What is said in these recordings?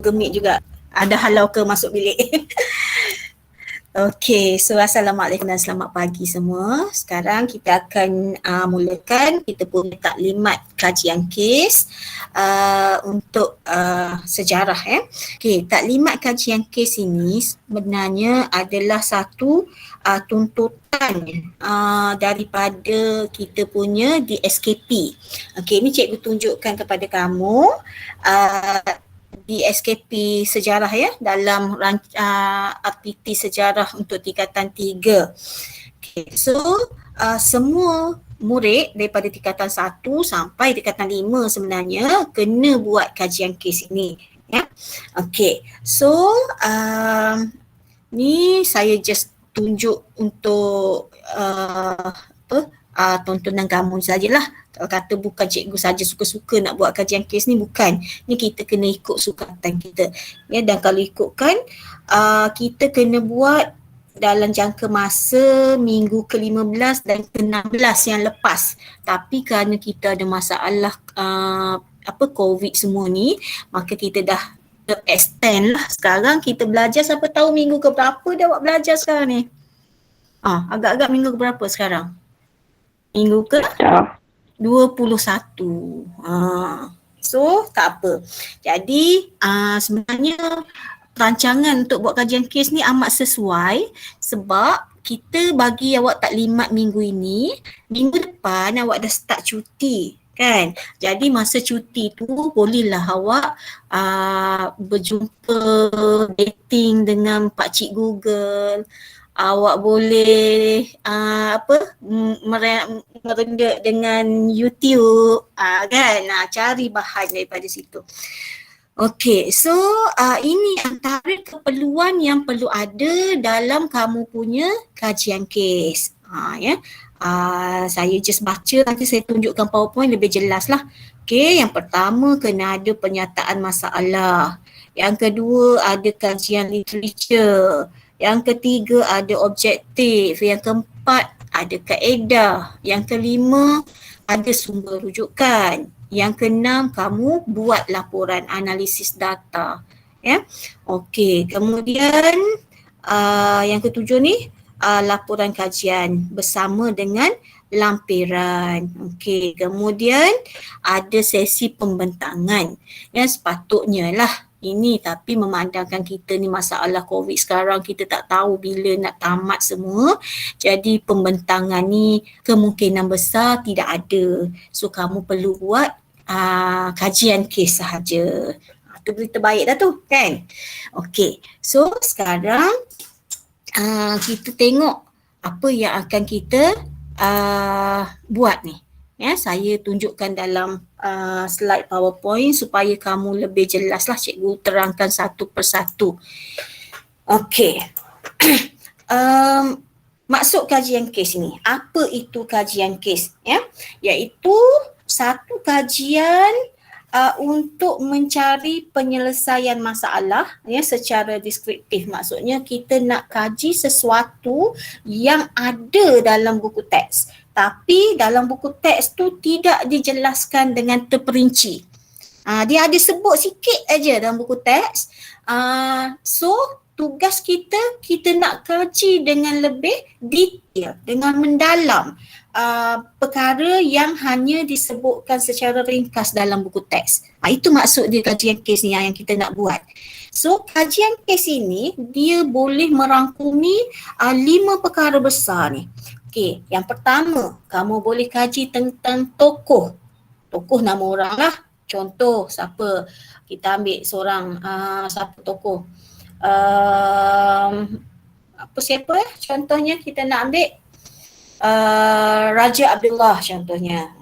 gemik juga. Ada halau ke masuk bilik. Okey, so Assalamualaikum dan selamat pagi semua. Sekarang kita akan mulakan kita punya taklimat kajian kes untuk sejarah ya. Okey, taklimat kajian kes ini sebenarnya adalah satu tuntutan daripada kita punya DSKP. Okey, ini cikgu tunjukkan kepada kamu DSKP sejarah ya dalam aktiviti sejarah untuk tingkatan 3. Okay, so semua murid daripada tingkatan 1 sampai tingkatan 5 sebenarnya kena buat kajian kes ini ya. Okay, so ni saya just tunjuk untuk tontonan kamu sajalah. Kalau kata bukan cikgu saja suka-suka nak buat kajian kes ni, bukan. Ni kita kena ikut sukatan kita. Ya, dan kalau ikutkan kita kena buat dalam jangka masa minggu ke-15 dan ke-16 yang lepas. Tapi kerana kita ada masalah COVID semua ni, maka kita dah extend lah. Sekarang kita belajar sampai tahu minggu ke berapa dah buat belajar sekarang ni. Agak-agak minggu ke berapa sekarang? Minggu ke 21. So tak apa. Jadi sebenarnya rancangan untuk buat kajian kes ni amat sesuai sebab kita bagi awak taklimat minggu ini, minggu depan awak dah start cuti kan. Jadi masa cuti tu bolehlah awak berjumpa dating dengan pakcik Google. Awak boleh merendek dengan YouTube kan, cari bahan daripada situ. Okey, so ini antara keperluan yang perlu ada dalam kamu punya kajian kes. Saya just baca, nanti saya tunjukkan PowerPoint lebih jelas lah. Okey, yang pertama kena ada pernyataan masalah. Yang kedua ada kajian literature. Yang ketiga ada objektif. Yang keempat ada kaedah. Yang kelima ada sumber rujukan. Yang keenam kamu buat laporan analisis data. Ya. Okey, kemudian yang ketujuh ni laporan kajian bersama dengan lampiran. Okey, kemudian ada sesi pembentangan. Yang sepatutnya lah ini, tapi memandangkan kita ni masalah COVID sekarang, kita tak tahu bila nak tamat semua. Jadi pembentangan ni kemungkinan besar tidak ada. So kamu perlu buat kajian kes sahaja. Itu berita baik dah tu kan. Okey, so sekarang kita tengok apa yang akan kita buat ni. Ya, saya tunjukkan dalam slide PowerPoint supaya kamu lebih jelas lah, cikgu terangkan satu persatu. Okey. Maksud kajian kes ni, apa itu kajian kes? Ya, iaitu satu kajian untuk mencari penyelesaian masalah ya secara deskriptif. Maksudnya kita nak kaji sesuatu yang ada dalam buku teks. Tapi dalam buku teks tu tidak dijelaskan dengan terperinci. Dia ada sebut sikit aja dalam buku teks. So tugas kita nak kaji dengan lebih detail, dengan mendalam perkara yang hanya disebutkan secara ringkas dalam buku teks. Itu maksud dia kajian kes ni yang kita nak buat. So kajian kes ini dia boleh merangkumi 5 perkara besar ni. Okey, yang pertama, kamu boleh kaji tentang tokoh. Tokoh nama orang lah. Contoh, siapa? Kita ambil seorang, siapa tokoh? Siapa contohnya kita nak ambil? Raja Abdullah contohnya.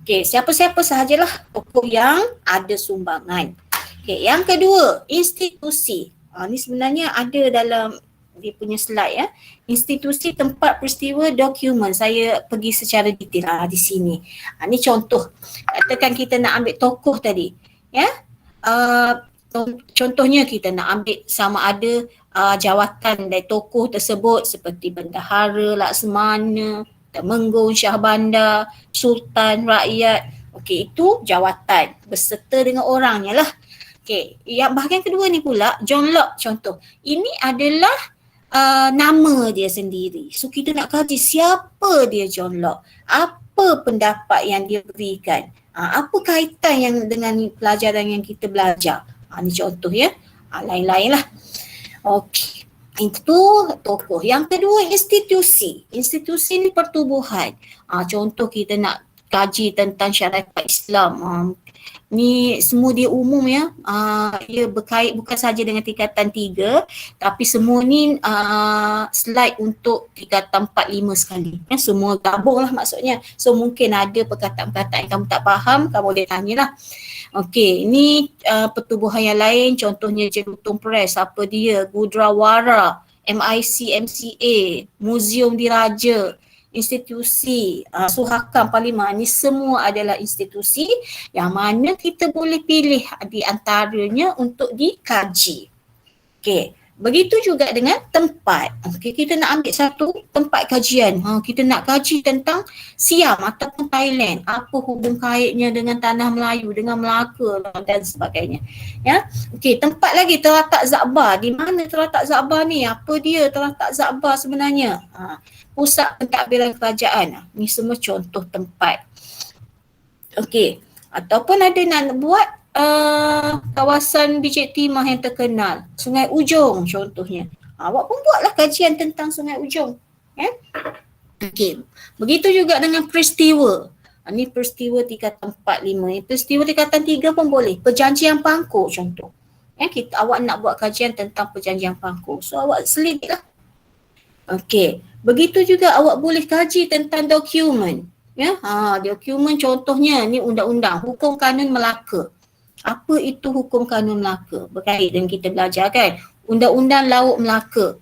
Okey, siapa-siapa sahajalah tokoh yang ada sumbangan. Okey, yang kedua, institusi. Ni sebenarnya ada dalam dia punya slide ya. Institusi, tempat, peristiwa, dokumen. Saya pergi secara detail di sini. Ni contoh. Katakan kita nak ambil tokoh tadi. Ya. Contohnya kita nak ambil sama ada jawatan dari tokoh tersebut seperti Bendahara, Laksamana, Temenggung, Syah Bandar, Sultan, Rakyat. Okey, itu jawatan beserta dengan orangnya lah. Okey, yang bahagian kedua ni pula, John Locke contoh. Ini adalah nama dia sendiri. So kita nak kaji siapa dia John Locke. Apa pendapat yang dia berikan. Apa kaitan yang dengan pelajaran yang kita belajar. Ni contoh ya. Lain-lain lah. Okey. Itu tokoh. Yang kedua institusi. Institusi ni pertubuhan. Contoh kita nak kaji tentang syarikat Islam. Ni semua dia umum ya. Ia berkait bukan saja dengan tingkatan 3 tapi semua ni slide untuk tingkatan 4, 5 sekali. Ya, semua gabung lah maksudnya. So mungkin ada perkataan-perkataan yang kamu tak faham, kamu boleh tanyalah. Okey, ini pertubuhan yang lain contohnya Jerusalem Press, apa dia, Gurdwara, MIC, MCA, Museum Diraja, institusi, Suhakam, Parlimen, ni semua adalah institusi yang mana kita boleh pilih di antaranya untuk dikaji. Okey, begitu juga dengan tempat. Okey, kita nak ambil satu tempat kajian. Kita nak kaji tentang Siam ataupun Thailand. Apa hubung kaitnya dengan tanah Melayu, dengan Melaka dan sebagainya. Ya. Okey, tempat lagi terletak Za'bar. Di mana terletak Za'bar ni? Apa dia terletak Za'bar sebenarnya? Pusat pentadbiran kerajaan. Ni semua contoh tempat. Okey, ataupun ada nak buat kawasan Bijik Timah yang terkenal, Sungai Ujong contohnya. Awak pun buatlah kajian tentang Sungai Ujong. Okey, begitu juga dengan peristiwa. Ni peristiwa tingkatan 4, 5. Peristiwa tingkatan 3 pun boleh. Perjanjian Pangkor contoh. Awak nak buat kajian tentang Perjanjian Pangkor. So awak selidiklah. Okey, begitu juga awak boleh kaji tentang dokumen. Ya, dokumen contohnya ni undang-undang Hukum Kanun Melaka. Apa itu Hukum Kanun Melaka? Berkait dengan kita belajar kan. Undang-undang Laut Melaka.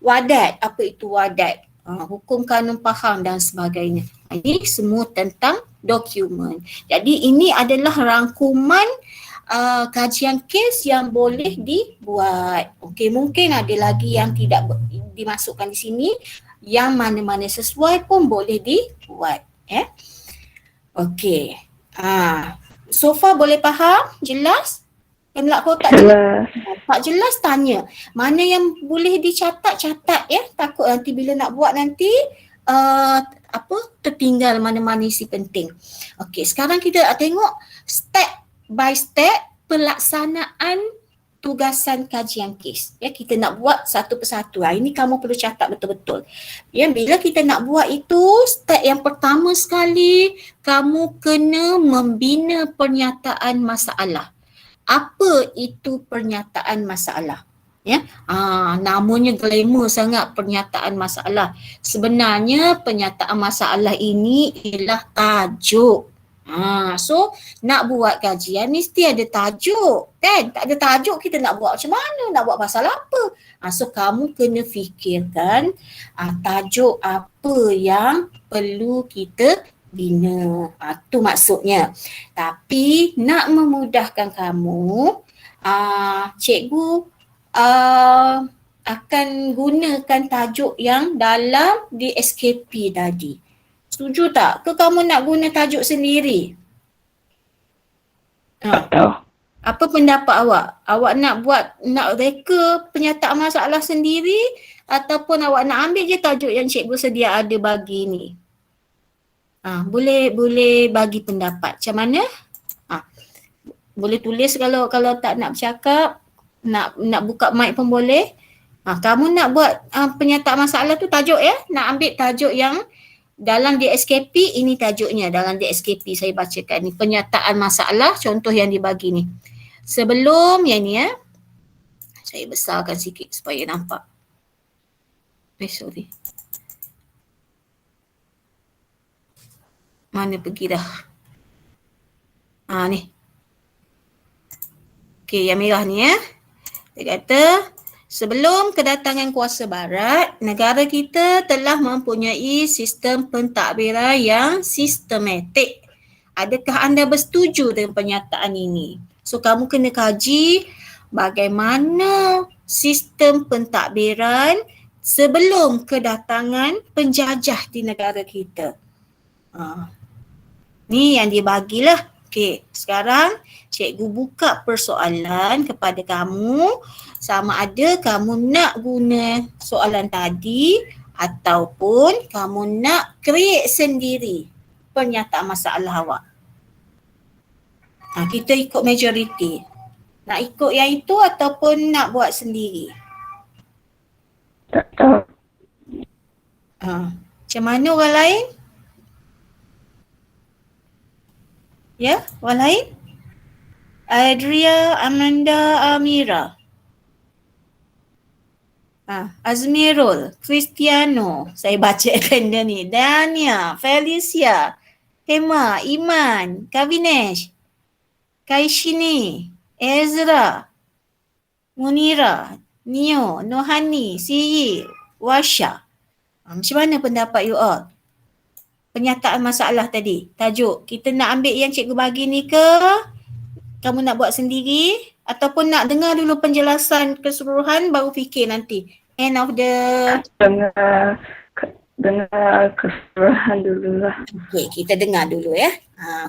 Wadat, apa itu wadat? Hukum Kanun Pahang dan sebagainya. Ini semua tentang dokumen. Jadi ini adalah rangkuman kajian kes yang boleh dibuat. Okey, mungkin ada lagi yang tidak dimasukkan di sini. Yang mana-mana sesuai pun boleh dibuat. Okey. So far boleh faham? Jelas? Kalau tak jelas, tak jelas tanya. Mana yang boleh dicatat, catat ya. Takut nanti bila nak buat nanti tertinggal mana-mana isi penting. Okey, sekarang kita tengok step by step pelaksanaan tugasan kajian kes. Ya, kita nak buat satu persatu. Ini kamu perlu catat betul-betul. Ya, bila kita nak buat itu, step yang pertama sekali, kamu kena membina pernyataan masalah. Apa itu pernyataan masalah? Ya, namanya glamour sangat pernyataan masalah. Sebenarnya pernyataan masalah ini ialah tajuk. So nak buat kajian mesti ada tajuk kan? Tak ada tajuk kita nak buat macam mana? Nak buat pasal apa? So kamu kena fikirkan tajuk apa yang perlu kita bina. Tu maksudnya. Tapi nak memudahkan kamu, cikgu akan gunakan tajuk yang dalam di SKP tadi. Setuju tak? Ke kamu nak guna tajuk sendiri? Apa pendapat awak? Awak nak reka pernyataan masalah sendiri ataupun awak nak ambil je tajuk yang cikgu sedia ada bagi ni? Boleh bagi pendapat. Macam mana? Boleh tulis kalau tak nak bercakap, nak buka mic pun boleh. Kamu nak buat pernyataan masalah tu tajuk ya? Nak ambil tajuk yang dalam DSKP, ini tajuknya dalam DSKP saya bacakan ni, pernyataan masalah contoh yang dibagi ni. Sebelum yang ni saya besarkan sikit supaya nampak. Sorry. Mana pergi dah? Ni. Okey, yang merah ni ya. Dia kata, sebelum kedatangan kuasa barat, negara kita telah mempunyai sistem pentadbiran yang sistematik. Adakah anda bersetuju dengan pernyataan ini? So kamu kena kaji bagaimana sistem pentadbiran sebelum kedatangan penjajah di negara kita. Ni yang dia bagilah Okey, sekarang cikgu buka persoalan kepada kamu, sama ada kamu nak guna soalan tadi ataupun kamu nak create sendiri pernyataan masalah awak. Kita ikut majoriti. Nak ikut yang itu ataupun nak buat sendiri? Tak tahu. Macam mana orang lain? Ya, orang lain? Adria, Amanda, Amira. Azmirul, Cristiano, saya bacakan dia ni. Dania, Felicia, Hema, Iman, Kavinesh, Kaishini, Ezra, Munira, Nio, Nohani, Siyi, Washa. Macam mana pendapat you all? Pernyataan masalah tadi, tajuk. Kita nak ambil yang cikgu bagi ni ke? Kamu nak buat sendiri? Ataupun nak dengar dulu penjelasan keseluruhan baru fikir nanti? End of the... Dengar keseluruhan dulu lah. Okey, kita dengar dulu ya.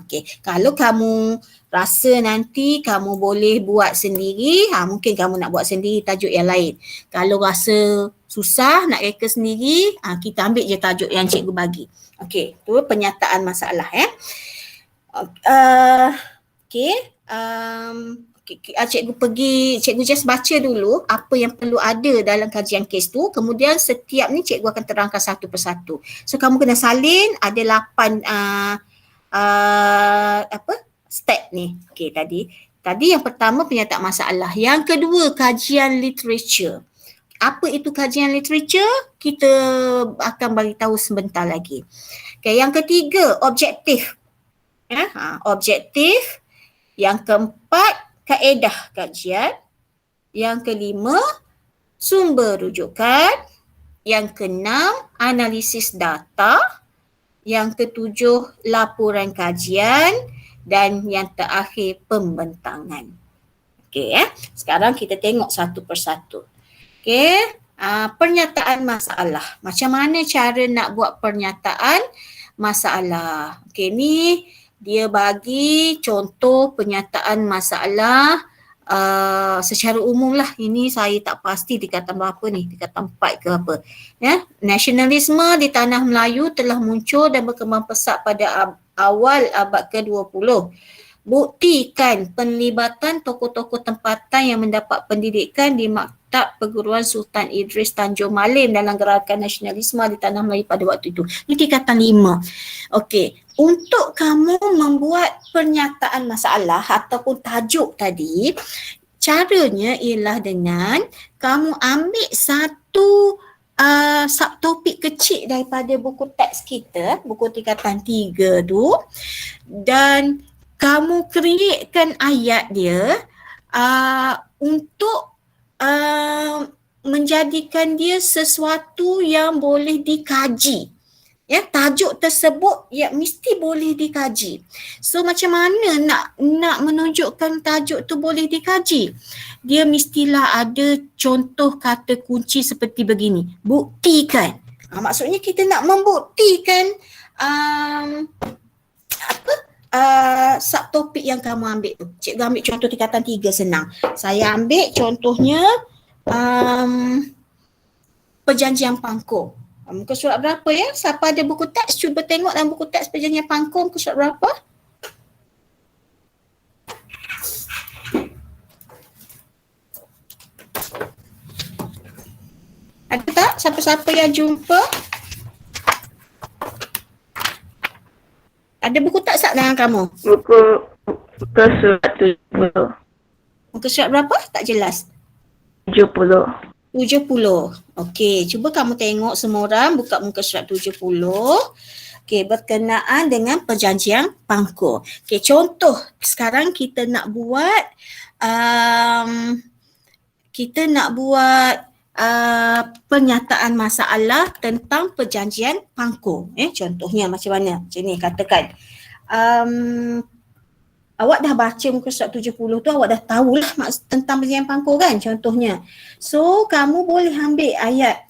Okey, kalau kamu rasa nanti kamu boleh buat sendiri, mungkin kamu nak buat sendiri tajuk yang lain. Kalau rasa susah nak reka sendiri, kita ambil je tajuk yang cikgu bagi. Okey, tu pernyataan masalah ya. Okey, cikgu just baca dulu apa yang perlu ada dalam kajian kes tu, kemudian setiap ni cikgu akan terangkan satu persatu. So kamu kena salin, ada 8 step ni. Okey, tadi yang pertama pernyataan masalah, yang kedua kajian literature. Apa itu kajian literature? Kita akan bagi tahu sebentar lagi. Okay, yang ketiga objektif. Objektif. Yang keempat kaedah kajian. Yang kelima sumber rujukan. Yang keenam analisis data. Yang ketujuh laporan kajian. Dan yang terakhir pembentangan. Okey, sekarang kita tengok satu persatu. Okey, pernyataan masalah. Macam mana cara nak buat pernyataan masalah? Okey, ni dia bagi contoh pernyataan masalah secara umum lah. Ini saya tak pasti tingkatan berapa ni, tingkatan 4 ke apa. Ya, nasionalisme di tanah Melayu telah muncul dan berkembang pesat pada awal abad ke-20. Buktikan penlibatan tokoh-tokoh tempatan yang mendapat pendidikan di Maktab Perguruan Sultan Idris Tanjung Malim dalam gerakan nasionalisme di tanah Melayu pada waktu itu. Ini tingkatan 5. Okey, untuk kamu membuat pernyataan masalah ataupun tajuk tadi, caranya ialah dengan kamu ambil satu subtopik kecil daripada buku teks kita, buku tingkatan 3 tu, dan kamu createkan ayat dia untuk menjadikan dia sesuatu yang boleh dikaji. Ya, tajuk tersebut ya mesti boleh dikaji. So macam mana nak menunjukkan tajuk tu boleh dikaji? Dia mestilah ada contoh kata kunci seperti begini. Buktikan. Maksudnya kita nak membuktikan subtopik yang kamu ambil tu. Cikgu ambil contoh tingkatan 3 senang. Saya ambil contohnya perjanjian Pangkor. Muka surat berapa ya? Siapa ada buku teks, cuba tengok dalam buku teks perjanjian Pangkor muka surat berapa? Ada tak siapa-siapa yang jumpa? Ada buku teks tak dalam kamu? Muka surat 70. Muka surat berapa? Tak jelas. 70. Okey, cuba kamu tengok semua orang buka muka surat 70. Okey, berkenaan dengan perjanjian Pangkor. Okey, contoh sekarang kita nak buat pernyataan masalah tentang perjanjian Pangkor. Contohnya macam mana? Macam ni katakan. Awak dah baca muka surat 70 tu, awak dah tahulah tentang perjanjian Pangkor kan contohnya. So kamu boleh ambil ayat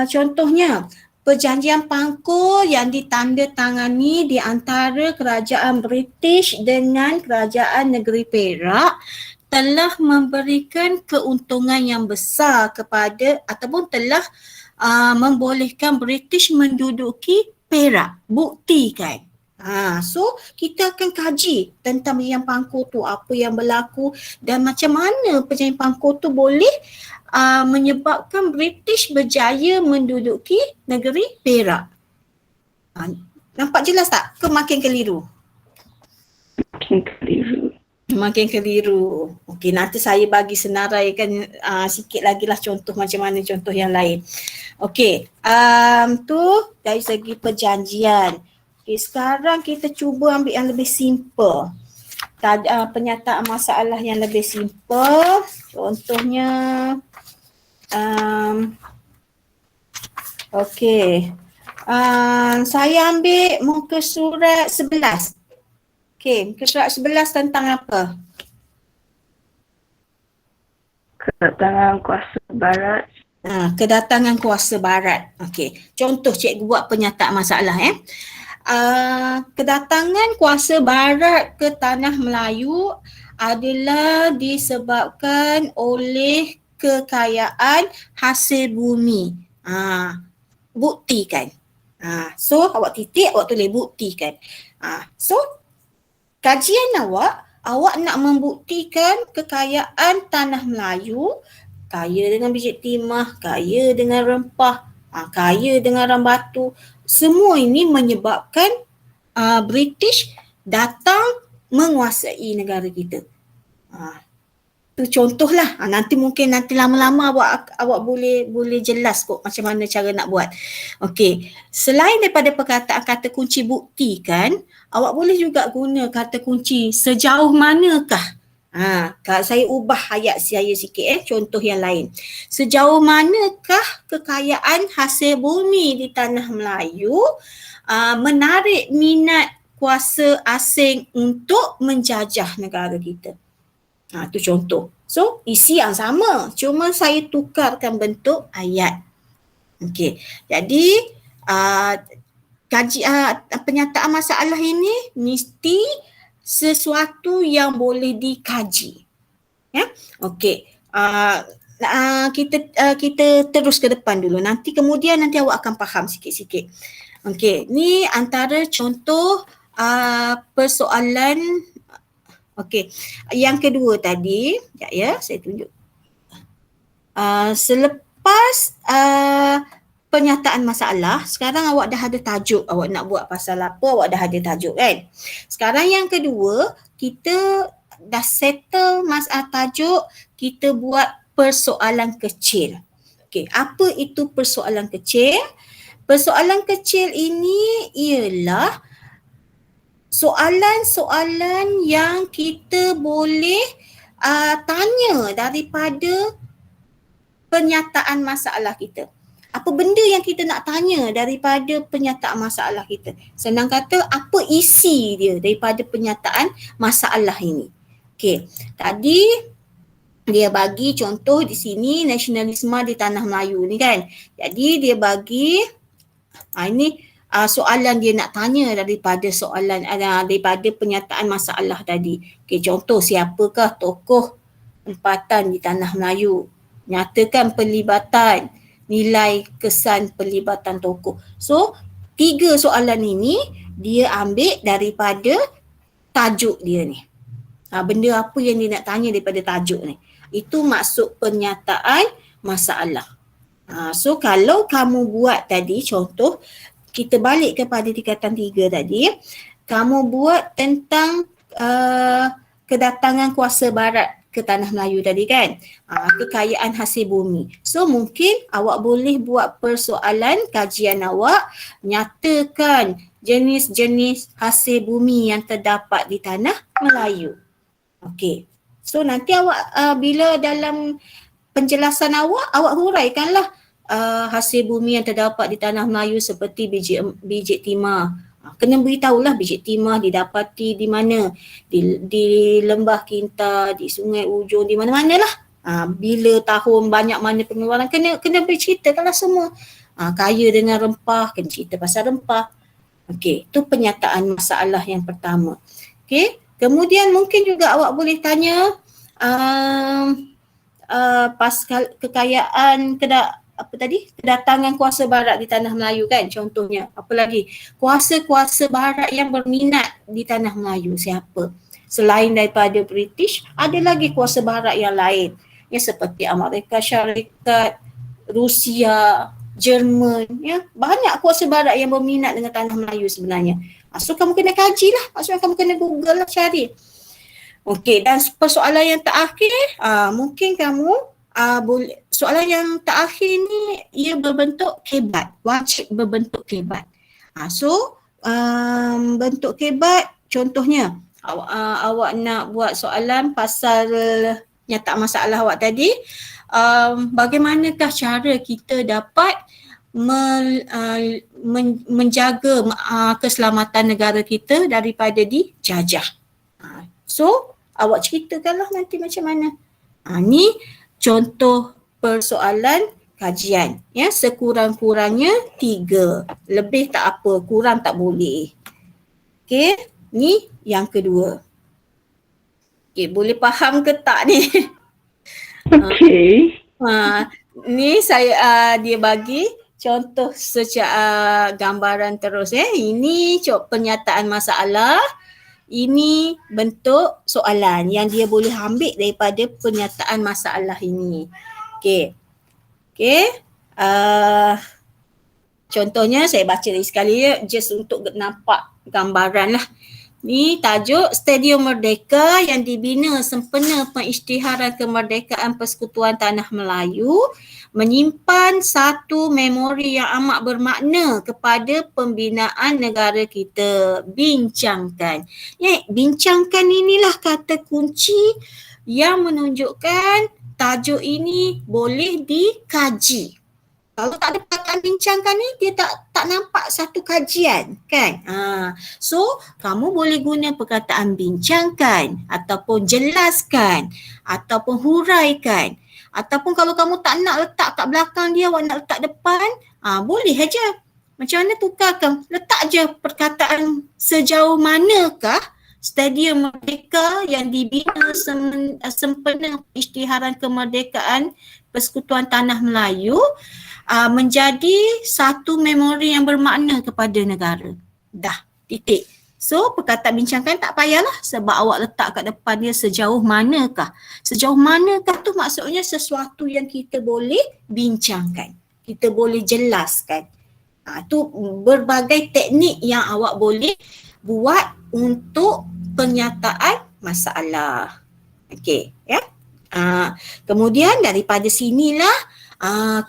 contohnya perjanjian Pangkor yang ditandatangani di antara kerajaan British dengan kerajaan negeri Perak telah memberikan keuntungan yang besar kepada ataupun telah membolehkan British menduduki Perak. Buktikan. So kita akan kaji tentang perjanjian Pangkor tu, apa yang berlaku dan macam mana perjanjian Pangkor tu boleh menyebabkan British berjaya menduduki negeri Perak. Nampak jelas tak? Ke makin keliru? Makin keliru. Makin keliru. Okey, nanti saya bagi senaraikan sikit lagi lah contoh macam mana contoh yang lain. Okey, tu dari segi perjanjian. Okey, sekarang kita cuba ambil yang lebih simple. Penyataan masalah yang lebih simple. Contohnya, okey. Saya ambil muka surat 11. Okey, muka surat 11 tentang apa? Kedatangan kuasa barat. Kedatangan kuasa barat. Okey, contoh cikgu buat penyataan masalah kedatangan kuasa barat ke tanah Melayu adalah disebabkan oleh kekayaan hasil bumi. Buktikan. So awak titik, awak tulis buktikan. So kajian awak nak membuktikan kekayaan tanah Melayu kaya dengan biji timah, kaya dengan rempah, kaya dengan rambatu. Semua ini menyebabkan British datang menguasai negara kita. Tu contohlah. Nanti mungkin lama-lama awak boleh jelas kok macam mana cara nak buat. Okey, selain daripada perkataan kata kunci buktikan, awak boleh juga guna kata kunci sejauh manakah. Kalau saya ubah ayat saya sikit contoh yang lain. Sejauh manakah kekayaan hasil bumi di tanah Melayu menarik minat kuasa asing untuk menjajah negara kita. Itu contoh. So isi yang sama, cuma saya tukarkan bentuk ayat. Okey. Jadi penyataan masalah ini mesti sesuatu yang boleh dikaji. Ya. Okey. Kita terus ke depan dulu. Kemudian awak akan faham sikit-sikit. Okey, ni antara contoh persoalan. Okey. Yang kedua tadi, ya, saya tunjuk. Selepas penyataan masalah, sekarang awak dah ada tajuk. Awak nak buat pasal apa, awak dah ada tajuk kan. Sekarang yang kedua, kita dah settle masalah tajuk, kita buat persoalan kecil. Okey, apa itu persoalan kecil? Persoalan kecil ini ialah soalan-soalan yang kita boleh tanya daripada penyataan masalah kita. Apa benda yang kita nak tanya daripada penyataan masalah kita? Senang kata, apa isi dia daripada penyataan masalah ini? Okey, tadi dia bagi contoh di sini nasionalisme di tanah Melayu ni kan. Jadi dia bagi ini soalan dia nak tanya daripada daripada penyataan masalah tadi. Okey, contoh, siapakah tokoh tempatan di tanah Melayu? Nyatakan pelibatan, nilai kesan pelibatan tokoh. So, 3 soalan ini dia ambil daripada tajuk dia ni. Benda apa yang dia nak tanya daripada tajuk ni. Itu maksud penyataan masalah. So, kalau kamu buat tadi contoh, kita balik kepada tingkatan 3 tadi, kamu buat tentang kedatangan kuasa barat ke tanah Melayu tadi kan, kekayaan hasil bumi. So mungkin awak boleh buat persoalan kajian awak, nyatakan jenis-jenis hasil bumi yang terdapat di tanah Melayu. Okey. So nanti awak bila dalam penjelasan awak huraikanlah hasil bumi yang terdapat di tanah Melayu seperti biji timah. Kena beritahulah biji timah didapati di mana, di Lembah Kinta, di Sungai Ujong, di mana-mana lah. Bila tahun, banyak mana pengeluaran, kena berceritakanlah semua. Kaya dengan rempah, kena cerita pasal rempah. Okey, itu penyataan masalah yang pertama. Okey, kemudian mungkin juga awak boleh tanya pasal kekayaan kedatangan kuasa barat di tanah Melayu kan, contohnya. Apa lagi? Kuasa-kuasa barat yang berminat di tanah Melayu siapa? Selain daripada British, ada lagi kuasa barat yang lain. Ya, seperti Amerika Syarikat, Rusia, Jerman, ya. Banyak kuasa barat yang berminat dengan tanah Melayu sebenarnya. So kamu kena kaji lah, maksudnya kamu kena Google lah, cari. Okey, dan persoalan yang terakhir, mungkin kamu boleh, soalan yang terakhir ni ia berbentuk kebat, wajib berbentuk kebat. So bentuk kebat, contohnya awak nak buat soalan pasal nyata masalah awak tadi, bagaimanakah cara kita dapat menjaga keselamatan negara kita daripada dijajah. So awak ceritakanlah nanti macam mana. Ni contoh persoalan kajian. Ya, sekurang-kurangnya 3. Lebih tak apa, kurang tak boleh. Okey, ni yang kedua. Okey, boleh faham ke tak ni? Okey. Ni saya dia bagi contoh secara gambaran terus. Ini pernyataan masalah. Ini bentuk soalan yang dia boleh ambil daripada pernyataan masalah ini. Okey. Okey. Contohnya saya baca lagi sekali ya, just untuk nampak gambaran lah. Ni tajuk Stadium Merdeka yang dibina sempena pengisytiharan kemerdekaan Persekutuan Tanah Melayu menyimpan satu memori yang amat bermakna kepada pembinaan negara kita. Bincangkan. Ya, bincangkan inilah kata kunci yang menunjukkan tajuk ini boleh dikaji. Kalau tak ada perkataan bincangkan ni, dia tak nampak satu kajian kan. So kamu boleh guna perkataan bincangkan ataupun jelaskan ataupun huraikan. Ataupun kalau kamu tak nak letak kat belakang dia, awak nak letak depan, boleh aja. Macam mana tukarkan? Letak je perkataan sejauh manakah Stadium Merdeka yang dibina sempena isytiharan kemerdekaan Persekutuan Tanah Melayu menjadi satu memori yang bermakna kepada negara. Dah, titik. So perkataan bincangkan tak payahlah sebab awak letak kat depan dia sejauh manakah. Sejauh manakah tu maksudnya sesuatu yang kita boleh bincangkan. Kita boleh jelaskan. Tu berbagai teknik yang awak boleh buat untuk pernyataan masalah. Okey, ya. Kemudian daripada sinilah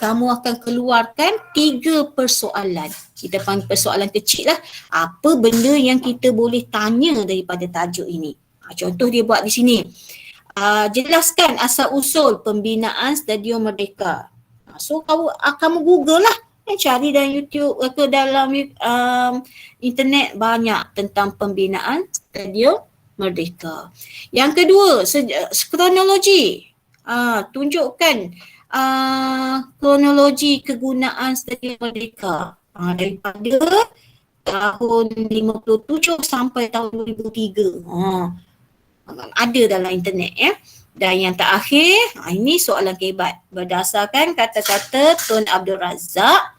kamu akan keluarkan 3 persoalan. Kita panggil persoalan kecil lah. Apa benda yang kita boleh tanya daripada tajuk ini? Contoh dia buat di sini. Jelaskan asal usul pembinaan Stadium Merdeka. So kamu Google lah. Cari dalam YouTube atau dalam internet banyak tentang pembinaan Stadium Merdeka. Yang kedua, kronologi. Tunjukkan kronologi kegunaan Stadium Merdeka daripada tahun 57 sampai tahun 2003. Ada dalam internet ya. Dan yang terakhir, ini soalan kebat berdasarkan kata-kata Tun Abdul Razak.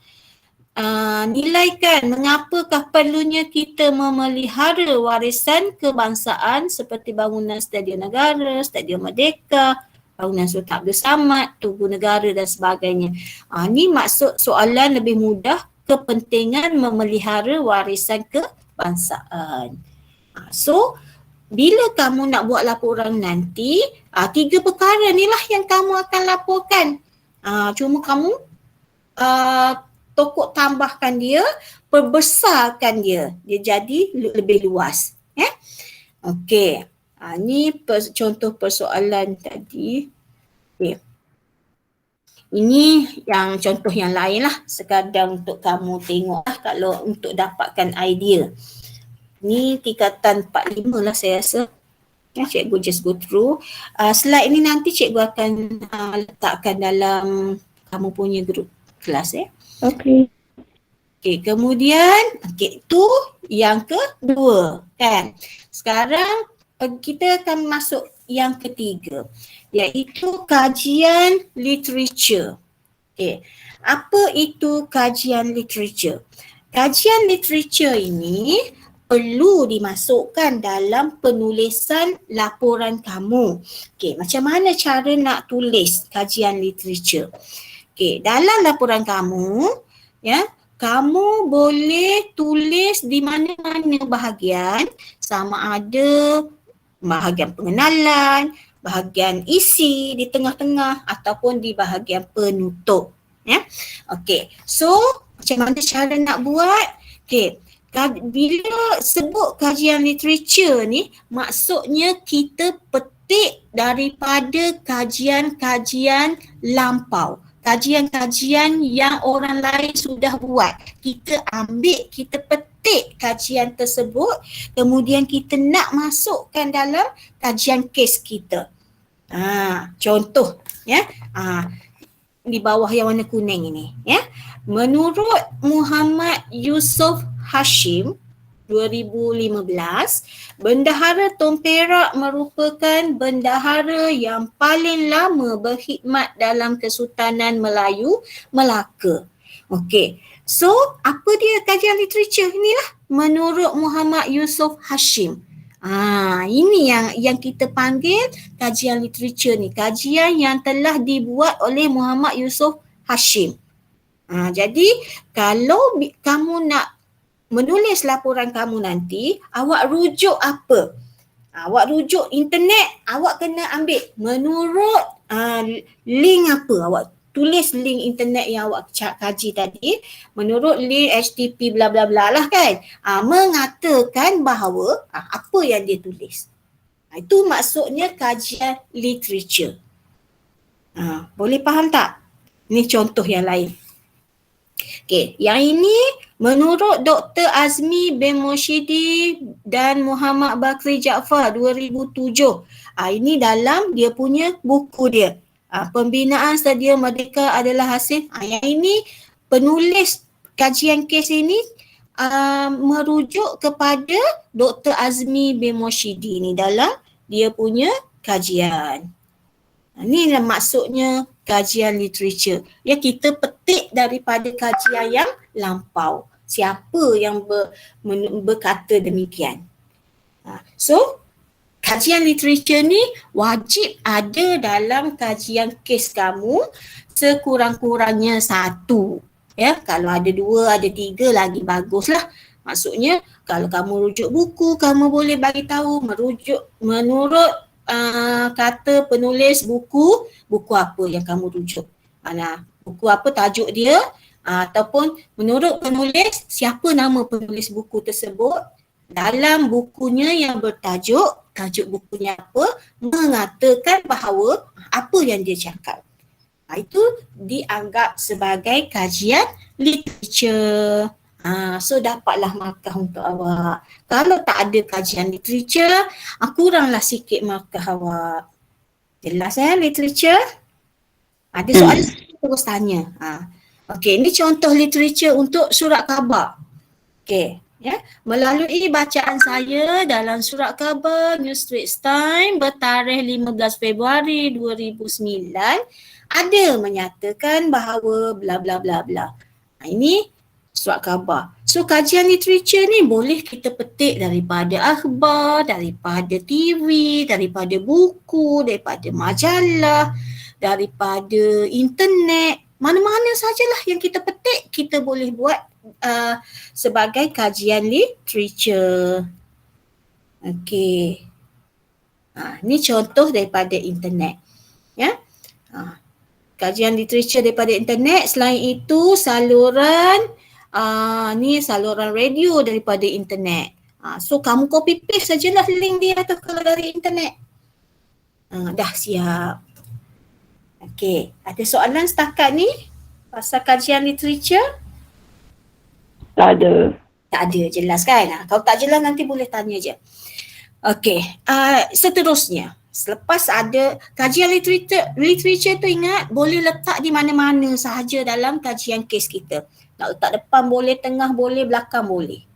Nilaikan mengapakah perlunya kita memelihara warisan kebangsaan seperti bangunan Stadium Negara, Stadium Merdeka, bangunan Sultan Abdul Samad, Tugu Negara dan sebagainya. Ini maksud soalan lebih mudah, kepentingan memelihara warisan kebangsaan. So, bila kamu nak buat laporan nanti, 3 perkara ni lah yang kamu akan laporkan. Cuma kamu tokok tambahkan dia, perbesarkan dia jadi lebih luas. Okey. Ini contoh persoalan tadi. Okay. Ini yang contoh yang lain lah. Sekadar untuk kamu tengok lah kalau untuk dapatkan idea. Ni tingkatan 45 lah saya rasa. Cikgu just go through. Slide ni nanti cikgu akan letakkan dalam kamu punya grup kelas . Okey. Okey, kemudian itu yang kedua kan. Sekarang kita akan masuk yang ketiga, iaitu kajian literature. Okey. Apa itu kajian literature? Kajian literature ini perlu dimasukkan dalam penulisan laporan kamu. Okey, macam mana cara nak tulis kajian literature? Okey, dalam laporan kamu, kamu boleh tulis di mana-mana bahagian, sama ada bahagian pengenalan, bahagian isi di tengah-tengah ataupun di bahagian penutup. Okey, so macam mana cara nak buat? Okey, bila sebut kajian literature ni, maksudnya kita petik daripada kajian-kajian lampau. Kajian-kajian yang orang lain sudah buat. Kita ambil, kita petik kajian tersebut, kemudian kita nak masukkan dalam kajian kes kita. Contoh, di bawah yang warna kuning ini. Menurut Muhammad Yusof Hashim 2015, Bendahara Tun Perak merupakan bendahara yang paling lama berkhidmat dalam Kesultanan Melayu Melaka. Okey, so apa dia kajian literature inilah menurut Muhammad Yusof Hashim. Ini yang kita panggil kajian literature ni, kajian yang telah dibuat oleh Muhammad Yusof Hashim. Jadi kalau kamu nak menulis laporan kamu nanti, awak rujuk apa? Awak rujuk internet, awak kena ambil menurut link apa? Awak tulis link internet yang awak kaji tadi, menurut link HTTP bla bla bla lah kan. Mengatakan bahawa apa yang dia tulis. Itu maksudnya kajian literature. Boleh faham tak? Ini contoh yang lain. Okey, yang ini menurut Dr. Azmi bin Mursyidi dan Muhammad Bakri Jaafar 2007. Ini dalam dia punya buku dia. Pembinaan Stadia Merdeka adalah hasil. Yang ini penulis kajian kes ini merujuk kepada Dr. Azmi bin Mursyidi ni dalam dia punya kajian. Inilah maksudnya kajian literature. Kita petik daripada kajian yang lampau. Siapa yang berkata demikian. So, kajian literature ni wajib ada dalam kajian kes kamu sekurang-kurangnya 1. Kalau ada 2, ada 3 lagi baguslah. Maksudnya kalau kamu rujuk buku, kamu boleh bagi tahu menurut kata penulis buku apa yang kamu rujuk. Buku apa tajuk dia, ataupun menurut penulis, siapa nama penulis buku tersebut, dalam bukunya yang bertajuk, tajuk bukunya apa, mengatakan bahawa apa yang dia cakap. Itu dianggap sebagai kajian literature. So dapatlah markah untuk awak. Kalau tak ada kajian literature, kuranglah sikit markah awak. Jelas literature? Ada soalan terus tanya. Okey, ini contoh literature untuk surat khabar. Okey, melalui bacaan saya dalam surat khabar New Straits Times bertarikh 15 Februari 2009 ada menyatakan bahawa bla bla bla bla. Ini surat khabar. So kajian literature ni boleh kita petik daripada akhbar, daripada TV, daripada buku, daripada majalah, daripada internet. Mana-mana sajalah yang kita petik, kita boleh buat sebagai kajian literature. Okey. Ni contoh daripada internet. Kajian literature daripada internet. Selain itu saluran saluran radio daripada internet. So kamu copy paste sajalah link dia tu kalau dari internet. Dah siap. Okey, ada soalan setakat ni pasal kajian literature? Tak ada. Tak ada, jelas kan? Kalau tak jelas nanti boleh tanya je. Okey, seterusnya. Selepas ada kajian literature tu, ingat boleh letak di mana-mana sahaja dalam kajian kes kita. Nak letak depan boleh, tengah boleh, belakang boleh.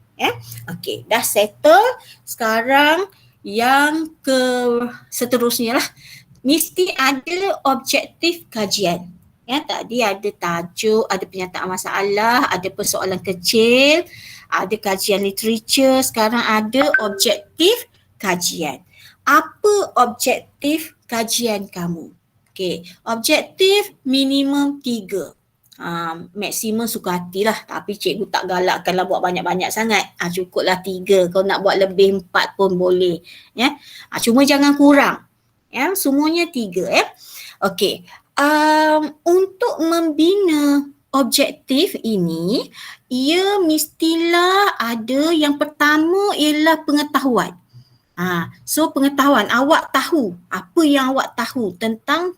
Okey, dah settle. Sekarang yang seterusnya lah, mesti ada objektif kajian. Tadi ada tajuk, ada pernyataan masalah, ada persoalan kecil, ada kajian literature, sekarang ada objektif kajian. Apa objektif kajian kamu? Okey, objektif minimum 3. Maksimum suka hatilah, tapi cikgu tak galakkanlah buat banyak-banyak sangat. Cukuplah 3. Kau nak buat lebih 4 pun boleh. Cuma jangan kurang. Semuanya 3. Okey. Untuk membina objektif ini, ia mestilah ada, yang pertama ialah pengetahuan. So pengetahuan, awak tahu apa yang awak tahu tentang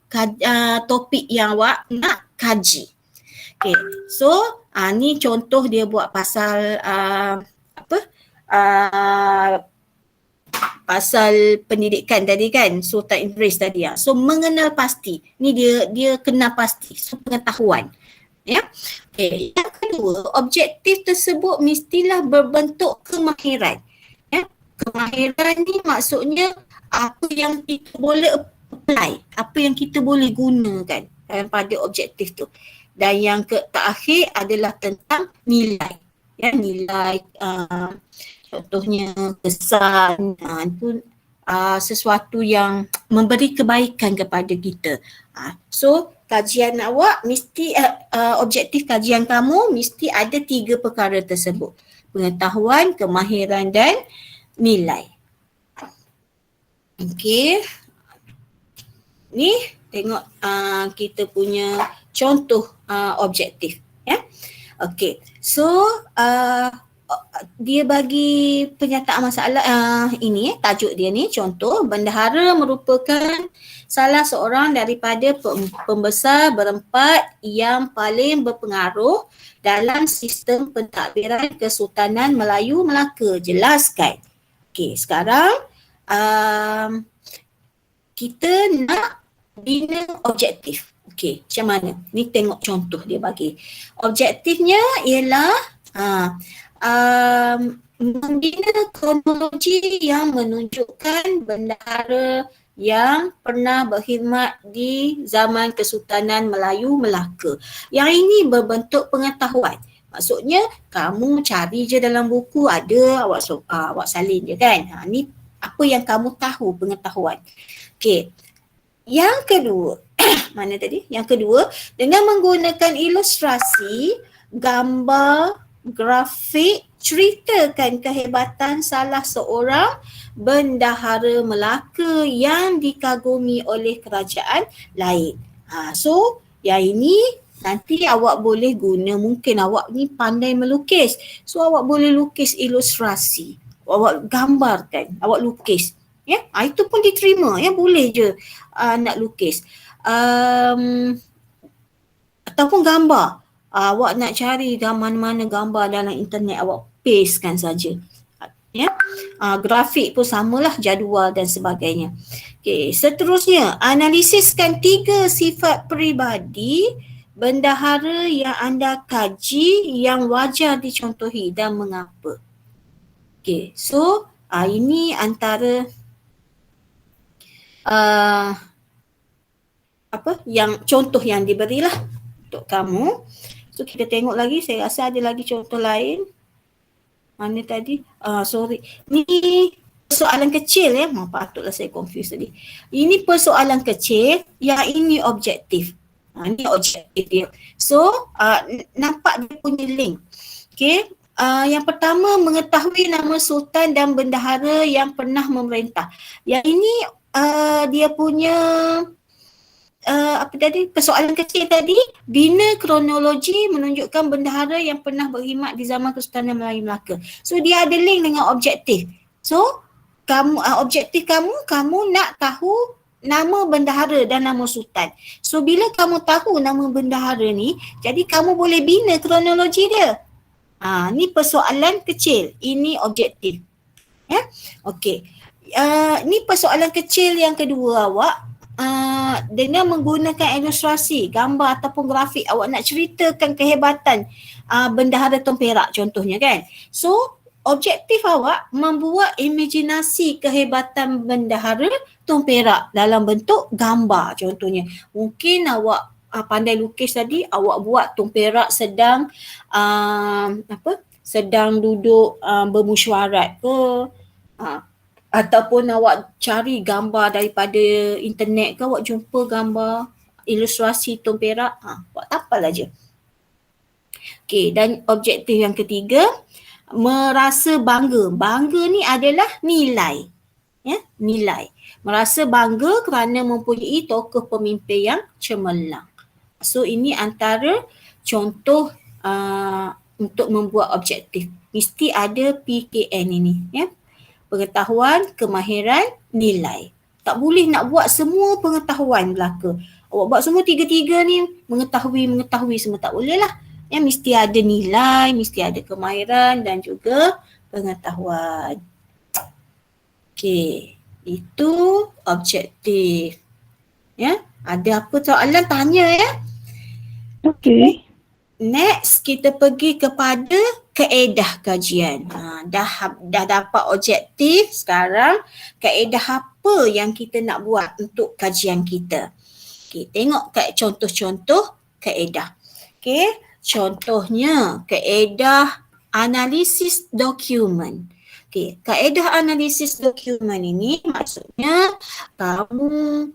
topik yang awak nak kaji. Okay, so ni contoh dia buat pasal pasal pendidikan tadi kan, so tak interest tadi. So mengenal pasti, ni dia kenal pasti, so pengetahuan. Okay. Yang kedua, objektif tersebut mestilah berbentuk kemahiran. Kemahiran ni maksudnya apa yang kita boleh apply, apa yang kita boleh gunakan pada objektif tu. Dan yang terakhir adalah tentang nilai. Nilai contohnya kesan, itu sesuatu yang memberi kebaikan kepada kita. So kajian awak mesti, objektif kajian kamu mesti ada 3 perkara tersebut. Pengetahuan, kemahiran dan nilai. Okey. Ni tengok kita punya contoh objektif. Okey. So dia bagi pernyataan masalah ini, tajuk dia ni, contoh, bendahara merupakan salah seorang daripada pembesar berempat yang paling berpengaruh dalam sistem pentadbiran Kesultanan Melayu Melaka. Jelaskan. Okey, sekarang kita nak bina objektif. Okey, macam mana? Ni tengok contoh dia bagi. Objektifnya ialah membina kronologi yang menunjukkan bendahara yang pernah berkhidmat di zaman Kesultanan Melayu Melaka. Yang ini berbentuk pengetahuan. Maksudnya kamu cari je dalam buku, ada, awak salin je kan. Ni apa yang kamu tahu, pengetahuan. Okey. Yang kedua, mana tadi? Yang kedua, dengan menggunakan ilustrasi, gambar, grafik, ceritakan kehebatan salah seorang bendahara Melaka yang dikagumi oleh kerajaan lain. So yang ini nanti awak boleh guna, mungkin awak ni pandai melukis. So awak boleh lukis ilustrasi. Awak gambarkan, awak lukis. Itu pun diterima, boleh je nak lukis. Ataupun gambar. Awak nak cari mana-mana gambar dalam internet, awak pastekan saja. Grafik pun samalah, jadual dan sebagainya. Okay, seterusnya, analisiskan 3 sifat peribadi bendahara yang anda kaji yang wajar dicontohi dan mengapa. Okay, so ini antara yang contoh yang diberilah untuk kamu. So kita tengok lagi, saya rasa ada lagi contoh lain. Mana tadi? Sorry. Ni persoalan kecil patutlah saya confuse tadi. Ini persoalan kecil, yang ini objektif. Ini objektif dia. So nampak dia punya link. Okay. Yang pertama, mengetahui nama sultan dan bendahara yang pernah memerintah. Yang ini dia punya persoalan kecil tadi, bina kronologi menunjukkan bendahara yang pernah berkhidmat di zaman Kesultanan Melayu Melaka. So dia ada link dengan objektif. So kamu objektif kamu nak tahu nama bendahara dan nama sultan. So bila kamu tahu nama bendahara ni, jadi kamu boleh bina kronologi dia. Ni persoalan kecil, ini objektif. Okey. Ni persoalan kecil yang kedua awak. Dengan menggunakan ilustrasi, gambar ataupun grafik, awak nak ceritakan kehebatan bendahara Tun Perak contohnya kan. So objektif awak membuat imajinasi kehebatan bendahara Tun Perak dalam bentuk gambar contohnya. Mungkin awak pandai lukis tadi, awak buat Tun Perak sedang sedang duduk bermesyuarat ke, ataupun awak cari gambar daripada internet ke, awak jumpa gambar ilustrasi Tun Perak, awak tapal aja. Okey, dan objektif yang ketiga, merasa bangga. Bangga ni adalah nilai. Ya, nilai. Merasa bangga kerana mempunyai tokoh pemimpin yang cemerlang. So ini antara contoh untuk membuat objektif. Mesti ada PKN ini, ya. Pengetahuan, kemahiran, nilai. Tak boleh nak buat semua pengetahuan belaka. Awak buat semua tiga-tiga ni mengetahui semua, tak boleh lah. Ya, mesti ada nilai, mesti ada kemahiran dan juga pengetahuan. Okey, itu objektif. Ya, ada apa soalan tanya ya? Okey. Next, kita pergi kepada kaedah kajian. Dah dapat objektif, sekarang kaedah apa yang kita nak buat untuk kajian kita. Okay, tengok kat contoh-contoh kaedah. Okay, contohnya kaedah analisis dokumen. Okay, kaedah analisis dokumen ini maksudnya kamu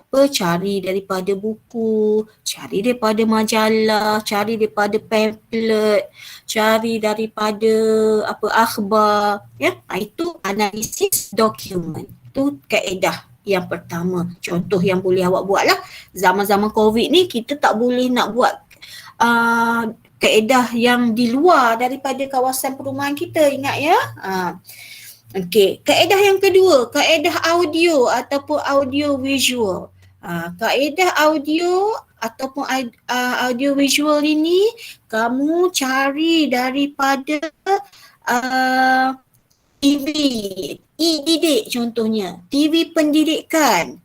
cari daripada buku, cari daripada majalah, cari daripada pamphlet, cari daripada akhbar, ya. Itu analisis dokumen. Itu kaedah yang pertama. Contoh yang boleh awak buat lah. Zaman-zaman COVID ni kita tak boleh nak buat kaedah yang di luar daripada kawasan perumahan kita, ingat ya. Okey, kaedah yang kedua, kaedah audio ataupun audio visual. Kaedah audio ataupun audio visual ini kamu cari daripada TV, e-didik contohnya, TV pendidikan.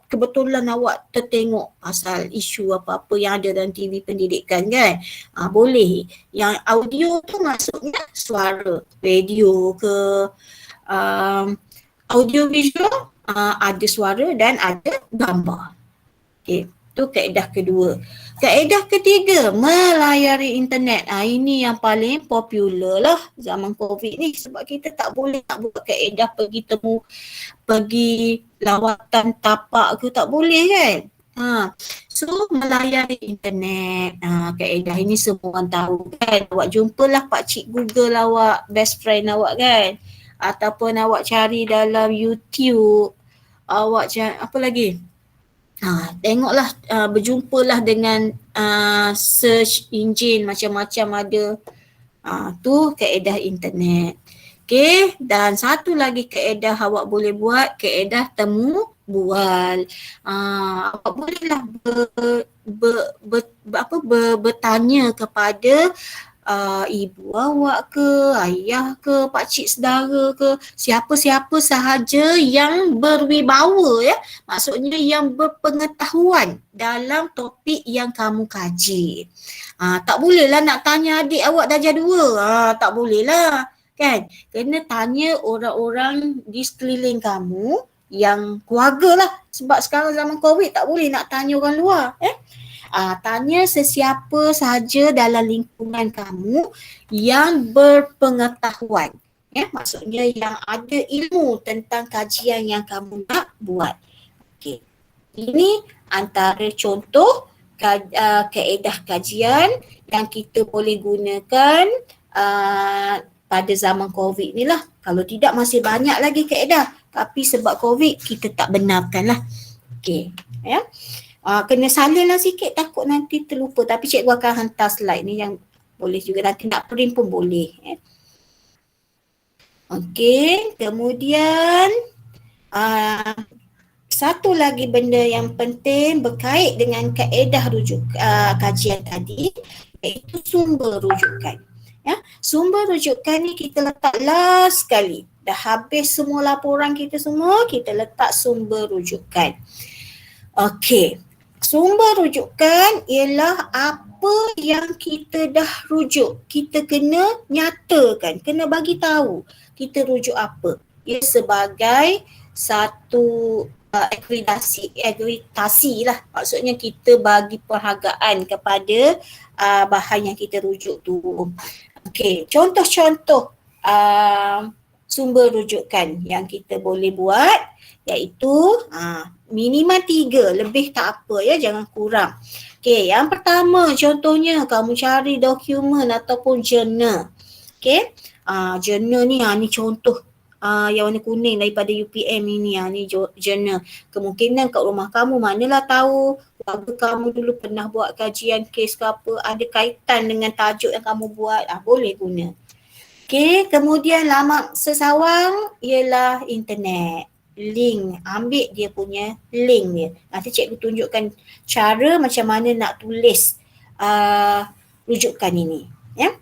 Kebetulan awak tertengok pasal isu apa-apa yang ada dalam TV pendidikan kan. Boleh. Yang audio tu maksudnya suara, radio ke, audio visual, ada suara dan ada gambar. Okey, tu kaedah kedua. Kaedah ketiga, melayari internet. Ini yang paling popular lah zaman COVID ni, sebab kita tak boleh nak buat kaedah pergi lawatan tapak ke, tak boleh kan. So melayari internet. Kaedah ini semua orang tahu kan. Awak jumpalah pakcik Google awak, best friend awak kan. Ataupun awak cari dalam YouTube, awak cari apa lagi? Tengoklah, berjumpalah dengan search engine macam-macam ada. Tu kaedah internet. Okey, dan satu lagi kaedah awak boleh buat, kaedah temu bual. Awak bolehlah bertanya kepada ibu awak ke, ayah ke, pakcik saudara ke, siapa-siapa sahaja yang berwibawa ya, maksudnya yang berpengetahuan dalam topik yang kamu kaji. Tak bolehlah nak tanya adik awak darjah 2. Tak bolehlah kan. Kena tanya orang-orang di sekeliling kamu yang keluarga lah, sebab sekarang zaman COVID tak boleh nak tanya orang luar. Tanya sesiapa sahaja dalam lingkungan kamu yang berpengetahuan. Maksudnya yang ada ilmu tentang kajian yang kamu nak buat. Okey. Ini antara contoh kaedah kajian yang kita boleh gunakan pada zaman COVID ni lah. Kalau tidak masih banyak lagi kaedah, tapi sebab COVID kita tak benarkan lah. Okey, ya. Kena salinlah sikit, takut nanti terlupa. Tapi cikgu akan hantar slide ni yang boleh juga, nanti nak print pun boleh. Okey, kemudian satu lagi benda yang penting berkait dengan kaedah kajian tadi, iaitu sumber rujukan. Sumber rujukan ni kita letak last sekali. dah habis semua laporan kita semua, kita letak sumber rujukan. Okey, sumber rujukan ialah apa yang kita dah rujuk. Kita kena nyatakan, kena bagi tahu kita rujuk apa. Ia sebagai satu akreditasi lah. Maksudnya kita bagi penghargaan kepada bahan yang kita rujuk tu. Okey, contoh-contoh sumber rujukan yang kita boleh buat iaitu minimal 3, lebih tak apa ya, jangan kurang. Okey, yang pertama contohnya kamu cari dokumen ataupun jurnal. Okey, jurnal ni contoh yang warna kuning daripada UPM ini, ni jurnal. Kemungkinan kat rumah kamu manalah tahu keluarga kamu dulu pernah buat kajian kes ke apa, ada kaitan dengan tajuk yang kamu buat, boleh guna. Okey, kemudian laman sesawang ialah internet. Link, ambil dia punya link dia. Nanti cikgu tunjukkan cara macam mana nak tulis rujukan ini. Ya.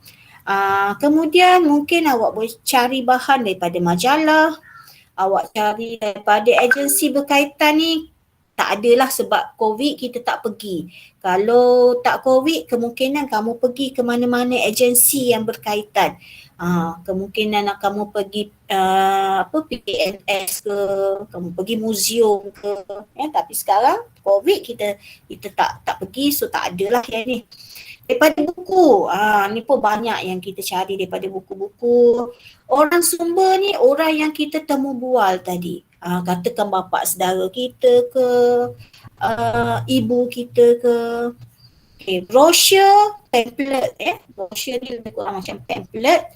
Kemudian mungkin awak boleh cari bahan daripada majalah, awak cari daripada agensi berkaitan ni. Tak adalah sebab COVID kita tak pergi. Kalau tak COVID, kemungkinan kamu pergi ke mana-mana agensi yang berkaitan. Kemungkinan kamu pergi PPNS ke, kamu pergi museum ke. Tapi sekarang COVID kita tak pergi, so tak adalah yang ni. Daripada buku, ni pun banyak yang kita cari daripada buku-buku. Orang sumber ni orang yang kita temu bual tadi. Katakan bapa saudara kita ke, ibu kita ke. Okay, brochure, pamphlet brochure ni lebih kurang macam pamphlet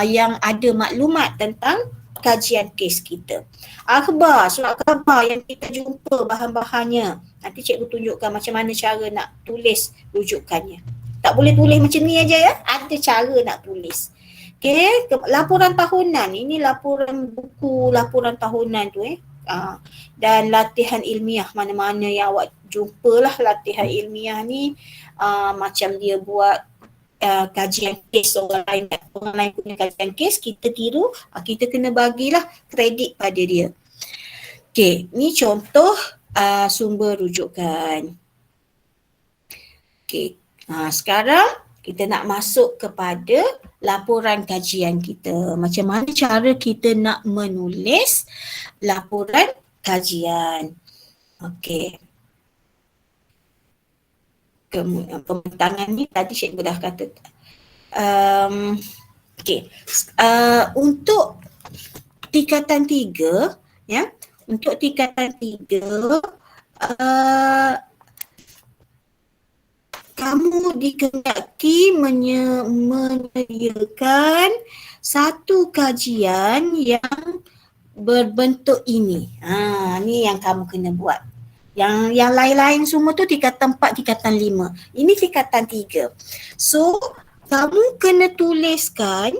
yang ada maklumat tentang kajian kes kita. Akhbar, surat khabar yang kita jumpa bahan-bahannya. Nanti cikgu tunjukkan macam mana cara nak tulis rujukannya. Tak boleh tulis macam ni aja ya, ada cara nak tulis. Okey, laporan tahunan. Ini laporan buku, laporan tahunan tu dan latihan ilmiah, mana-mana yang awak jumpalah latihan ilmiah ni, macam dia buat kajian kes orang lain punya kajian kes, kita tiru, kita kena bagilah kredit pada dia. Okey, ni contoh sumber rujukan. Okey. Sekarang kita nak masuk kepada laporan kajian kita. Macam mana cara kita nak menulis laporan kajian. Okey. Pembentangan ni tadi cikgu dah kata. Okey. Untuk tingkatan 3, ya. Untuk tingkatan 3, kamu dikehendaki menyediakan satu kajian yang berbentuk ini. Ni yang kamu kena buat. Yang lain-lain semua tu tingkatan 4, tingkatan 5. Ini tingkatan 3. So, kamu kena tuliskan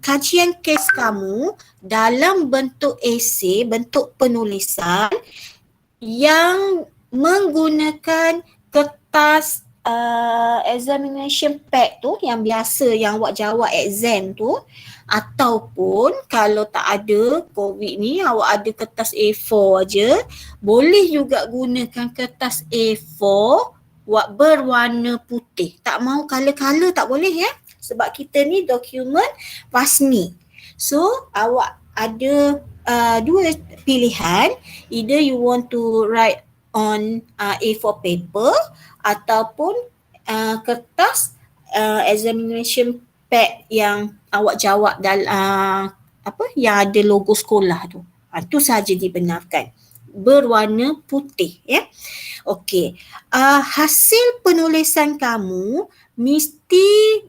kajian kes kamu dalam bentuk esei, bentuk penulisan yang menggunakan kertas examination pad tu yang biasa yang awak jawab exam tu, ataupun kalau tak ada COVID ni awak ada kertas A4 aja, boleh juga gunakan kertas A4 berwarna putih. Tak mau color-color tak boleh ya, sebab kita ni dokumen rasmi. So awak ada dua pilihan, either you want to write on A4 paper ataupun kertas examination pad yang awak jawab dalam yang ada logo sekolah tu. Itu saja dibenarkan, berwarna putih ya. Okey. Hasil penulisan kamu mesti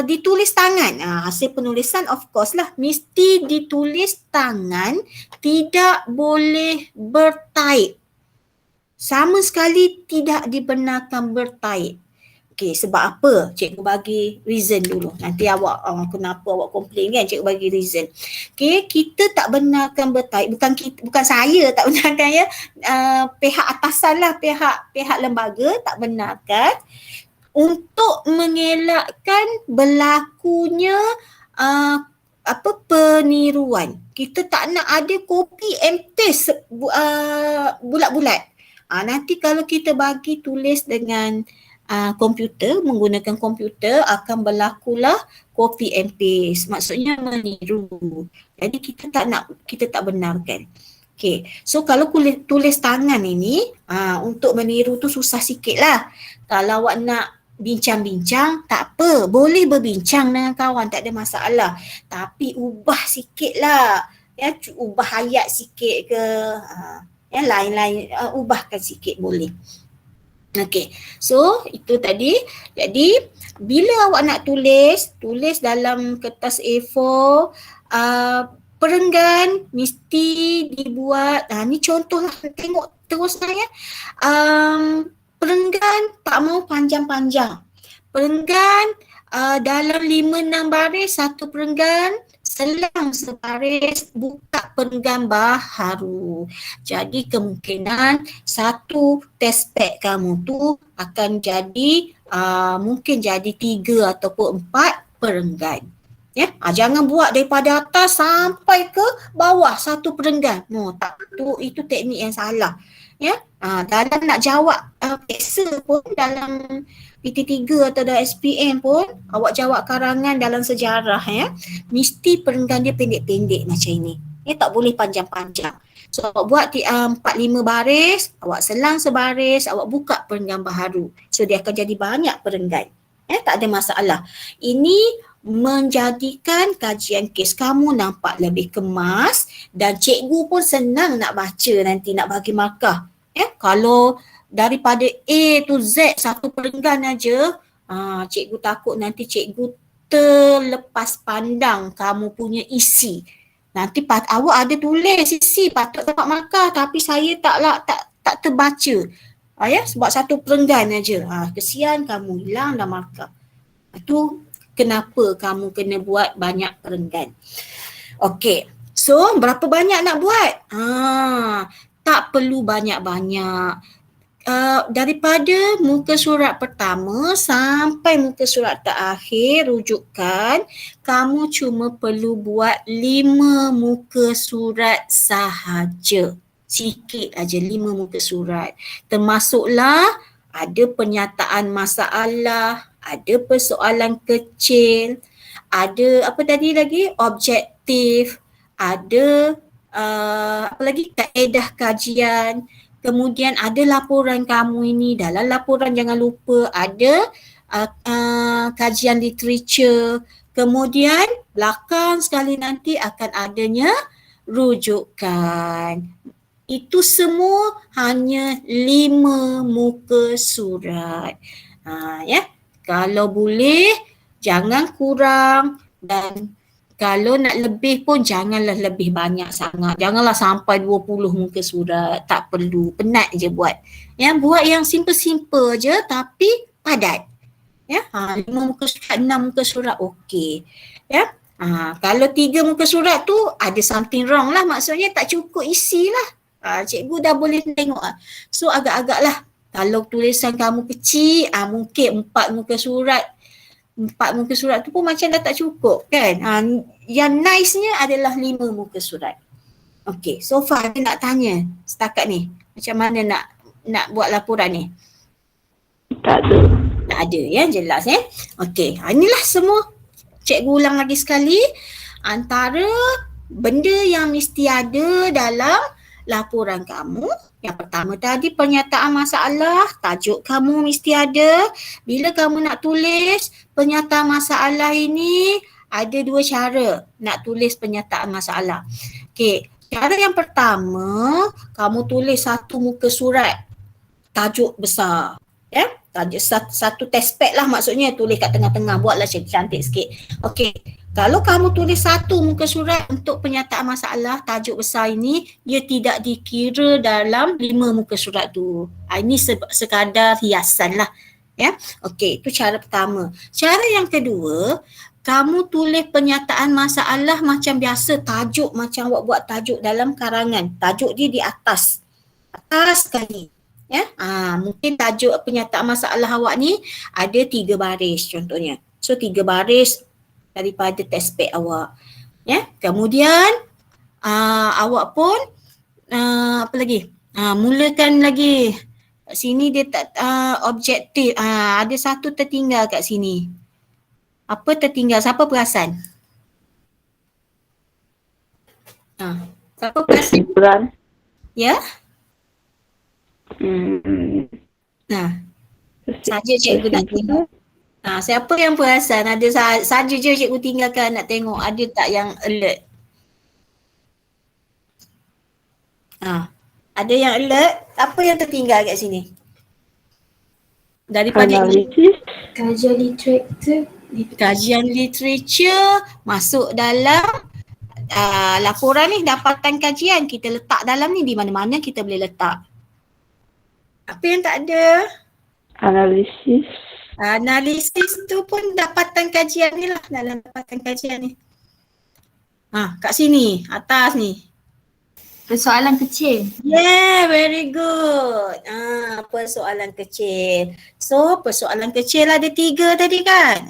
ditulis tangan. Hasil penulisan of course lah mesti ditulis tangan, tidak boleh bertaip. Sama sekali tidak dibenarkan bertaip. Okey, sebab apa? Cikgu bagi reason dulu. Nanti awak kenapa awak komplain kan, cikgu bagi reason. Okey, kita tak benarkan bertaip, bukan saya tak benarkan ya. Pihak atasan lah, pihak lembaga tak benarkan untuk mengelakkan berlakunya peniruan. Kita tak nak ada copy and paste bulat-bulat. Nanti kalau kita bagi tulis dengan komputer, menggunakan komputer, akan berlakulah copy and paste. Maksudnya meniru. Jadi kita tak benarkan. Okay, so kalau tulis tangan ini, untuk meniru tu susah sikit lah. Kalau awak nak bincang-bincang, tak apa. Boleh berbincang dengan kawan, tak ada masalah. Tapi ubah sikit lah. Ya, ubah ayat sikit ke, yang lain-lain, ubahkan sikit boleh. Okay, so itu tadi. Jadi, bila awak nak tulis dalam kertas A4, perenggan mesti dibuat, ni contoh lah, tengok teruslah ya. Perenggan tak mau panjang-panjang. Perenggan dalam 5-6 baris, satu perenggan, selang sebaris, buka perenggan baharu. Jadi kemungkinan satu test pad kamu tu akan jadi mungkin jadi 3 ataupun 4 perenggan. Ya, jangan buat daripada atas sampai ke bawah satu perenggan. No, tak, itu teknik yang salah. Ya, dalam nak jawab peksa pun dalam PT3 atau dalam SPM pun, awak jawab karangan dalam sejarah ya, mesti perenggan dia pendek-pendek macam ini. Ya, tak boleh panjang-panjang. So awak buat 4-5 baris, awak selang sebaris, awak buka perenggan baharu. So dia akan jadi banyak perenggan. Ya, tak ada masalah. Ini menjadikan kajian kes kamu nampak lebih kemas dan cikgu pun senang nak baca nanti, nak bagi markah. Ya, kalau daripada A to Z satu perenggan aja, cikgu takut nanti cikgu terlepas pandang kamu punya isi. Nanti awak ada tulis isi patut dapat markah, tapi saya tak terbaca. Ya, sebab satu perenggan aja. Kesian kamu, hilang dah markah. Itu kenapa kamu kena buat banyak perenggan. Okey. So, berapa banyak nak buat? Tak perlu banyak-banyak. Daripada muka surat pertama sampai muka surat terakhir rujukan, kamu cuma perlu buat 5 muka surat sahaja. Sikit aja 5 muka surat. Termasuklah ada pernyataan masalah, ada persoalan kecil, ada apa tadi lagi? Objektif, ada apa lagi? Kaedah kajian. Kemudian ada laporan kamu ini, dalam laporan jangan lupa ada kajian literature. Kemudian belakang sekali nanti akan adanya rujukan. Itu semua hanya 5 muka surat. Ya, kalau boleh jangan kurang, dan kalau nak lebih pun janganlah lebih banyak sangat. Janganlah sampai 20 muka surat. Tak perlu. Penat je buat. Ya, buat yang simple-simple je tapi padat. Ya, 5 muka surat, 6 muka surat okey. Ya. Kalau 3 muka surat tu ada something wrong lah. Maksudnya tak cukup isi lah. Cikgu dah boleh tengok. So agak-agak lah. Kalau tulisan kamu kecil, mungkin 4 muka surat. 4 muka surat tu pun macam dah tak cukup kan. Yang nice-nya adalah 5 muka surat. Okey, so far ada nak tanya setakat ni? Macam mana nak buat laporan ni? Tak ada. Tak ada ya, jelas ya. Okey, inilah semua. Cikgu ulang lagi sekali. Antara benda yang mesti ada dalam laporan kamu. Yang pertama tadi pernyataan masalah, tajuk kamu mesti ada. Bila kamu nak tulis pernyataan masalah ini, ada 2 cara nak tulis pernyataan masalah. Okey, cara yang pertama, kamu tulis satu muka surat, tajuk besar. Ya, tajuk satu test pad lah maksudnya, tulis kat tengah-tengah, buatlah cantik sikit. Okey. Kalau kamu tulis satu muka surat untuk pernyataan masalah, tajuk besar ini, dia tidak dikira dalam 5 muka surat tu. Ini sekadar hiasan lah. Ya. Okey, itu cara pertama. Cara yang kedua, kamu tulis pernyataan masalah macam biasa, tajuk macam awak buat tajuk dalam karangan. Tajuk dia di atas. Atas sekali. Ya. Mungkin tajuk pernyataan masalah awak ni ada 3 baris contohnya. So 3 baris daripada test pad awak. Ya, kemudian awak pun apa lagi? Mulakan lagi. Kat sini dia tak objektif. Ada satu tertinggal kat sini. Apa tertinggal? Siapa perasan? Siapa perasan? Kesimpulan. Ya? Hmm. Saja cikgu nak tengok. Siapa yang perasan? Ada saja je cikgu tinggalkan nak tengok. Ada tak yang alert? Ada yang alert? Apa yang tertinggal kat sini? Daripada Analisis. kajian literatur. Kajian literatur masuk dalam laporan ni, dapatan kajian. Kita letak dalam ni, di mana-mana kita boleh letak. Apa yang tak ada? Analisis. Analisis tu pun dapatan kajian ni lah, dalam dapatan kajian ni. Kat sini, atas ni. Persoalan kecil. Yeah, very good. Persoalan kecil. So, persoalan kecil ada 3 tadi kan?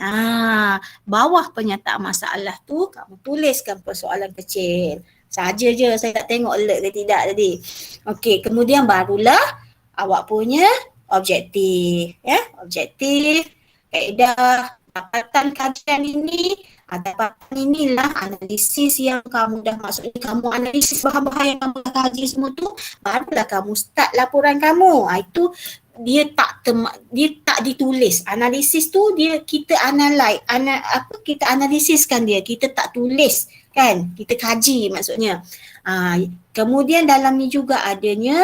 Bawah pernyataan masalah tu, kamu tuliskan persoalan kecil. Saja je, saya tak tengok alert ke tidak tadi. Okey, kemudian barulah awak punya objektif. Ya, objektif, kaedah, dapatan kajian ini. Dapatan inilah analisis yang kamu dah, maksudnya kamu analisis bahan-bahan yang kamu dah kaji semua tu, barulah kamu start laporan kamu. Itu dia tak ditulis. Analisis tu kita kita analisiskan dia, kita tak tulis kan, kita kaji maksudnya. Kemudian dalam ni juga adanya